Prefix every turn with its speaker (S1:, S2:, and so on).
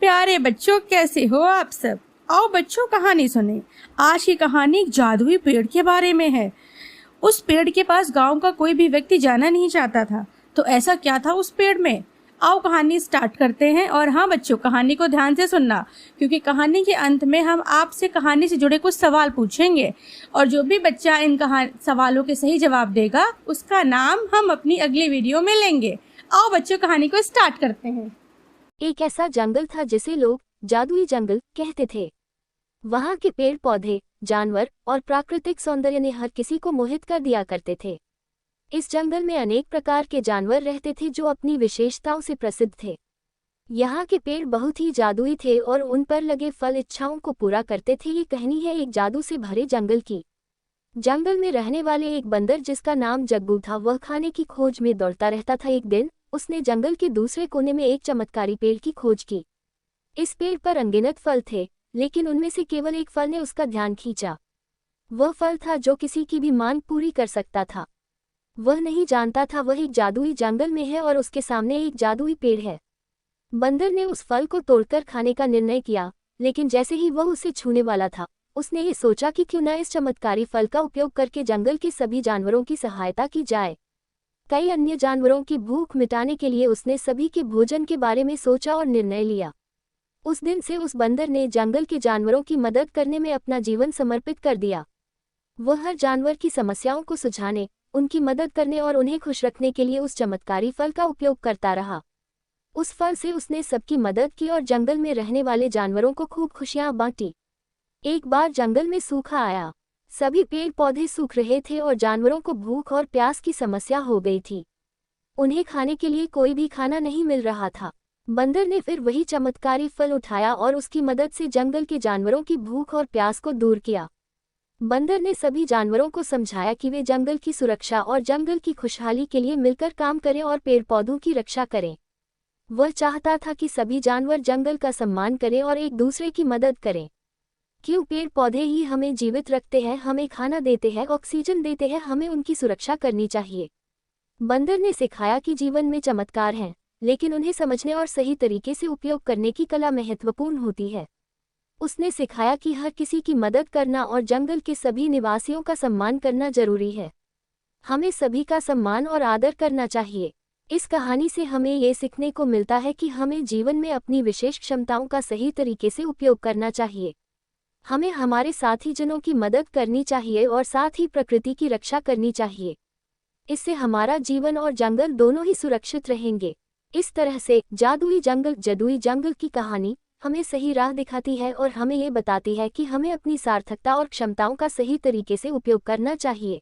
S1: प्यारे बच्चों, कैसे हो आप सब। आओ बच्चों, कहानी सुने। आज की कहानी एक जादुई पेड़ के बारे में है। उस पेड़ के पास गांव का कोई भी व्यक्ति जाना नहीं चाहता था। तो ऐसा क्या था उस पेड़ में? आओ कहानी स्टार्ट करते हैं। और हाँ बच्चों, कहानी को ध्यान से सुनना, क्योंकि कहानी के अंत में हम आपसे कहानी से जुड़े कुछ सवाल पूछेंगे। और जो भी बच्चा इन सवालों के सही जवाब देगा, उसका नाम हम अपनी अगली वीडियो में लेंगे। आओ बच्चों, कहानी को स्टार्ट करते हैं।
S2: एक ऐसा जंगल था जिसे लोग जादुई जंगल कहते थे। वहां के पेड़ पौधे, जानवर और प्राकृतिक सौंदर्य ने हर किसी को मोहित कर दिया करते थे। इस जंगल में अनेक प्रकार के जानवर रहते थे जो अपनी विशेषताओं से प्रसिद्ध थे। यहाँ के पेड़ बहुत ही जादुई थे और उन पर लगे फल इच्छाओं को पूरा करते थे। ये कहानी है एक जादू से भरे जंगल की। जंगल में रहने वाले एक बंदर जिसका नाम जग्गू था, वह खाने की खोज में दौड़ता रहता था। एक दिन उसने जंगल के दूसरे कोने में एक चमत्कारी पेड़ की खोज की। इस पेड़ पर अनगिनत फल थे, लेकिन उनमें से केवल एक फल ने उसका ध्यान खींचा। वह फल था जो किसी की भी मांग पूरी कर सकता था। वह नहीं जानता था वह एक जादुई जंगल में है और उसके सामने एक जादुई पेड़ है। बंदर ने उस फल को तोड़कर खाने का निर्णय किया, लेकिन जैसे ही वह उसे छूने वाला था, उसने ये सोचा कि क्यों न इस चमत्कारी फल का उपयोग करके जंगल के सभी जानवरों की सहायता की जाए। कई अन्य जानवरों की भूख मिटाने के लिए उसने सभी के भोजन के बारे में सोचा और निर्णय लिया। उस दिन से उस बंदर ने जंगल के जानवरों की मदद करने में अपना जीवन समर्पित कर दिया। वह हर जानवर की समस्याओं को सुलझाने, उनकी मदद करने और उन्हें खुश रखने के लिए उस चमत्कारी फल का उपयोग करता रहा। उस फल से उसने सबकी मदद की और जंगल में रहने वाले जानवरों को खूब खुशियां बांटी। एक बार जंगल में सूखा आया। सभी पेड़ पौधे सूख रहे थे और जानवरों को भूख और प्यास की समस्या हो गई थी। उन्हें खाने के लिए कोई भी खाना नहीं मिल रहा था। बंदर ने फिर वही चमत्कारी फल उठाया और उसकी मदद से जंगल के जानवरों की भूख और प्यास को दूर किया। बंदर ने सभी जानवरों को समझाया कि वे जंगल की सुरक्षा और जंगल की खुशहाली के लिए मिलकर काम करें और पेड़ पौधों की रक्षा करें। वह चाहता था कि सभी जानवर जंगल का सम्मान करें और एक दूसरे की मदद करें। क्यों पेड़ पौधे ही हमें जीवित रखते हैं, हमें खाना देते हैं, ऑक्सीजन देते हैं, हमें उनकी सुरक्षा करनी चाहिए। बंदर ने सिखाया कि जीवन में चमत्कार हैं, लेकिन उन्हें समझने और सही तरीके से उपयोग करने की कला महत्वपूर्ण होती है। उसने सिखाया कि हर किसी की मदद करना और जंगल के सभी निवासियों का सम्मान करना जरूरी है। हमें सभी का सम्मान और आदर करना चाहिए। इस कहानी से हमें ये सीखने को मिलता है कि हमें जीवन में अपनी विशेष क्षमताओं का सही तरीके से उपयोग करना चाहिए। हमें हमारे साथी जनों की मदद करनी चाहिए और साथ ही प्रकृति की रक्षा करनी चाहिए। इससे हमारा जीवन और जंगल दोनों ही सुरक्षित रहेंगे। इस तरह से जादुई जंगल की कहानी हमें सही राह दिखाती है और हमें ये बताती है कि हमें अपनी सार्थकता और क्षमताओं का सही तरीके से उपयोग करना चाहिए।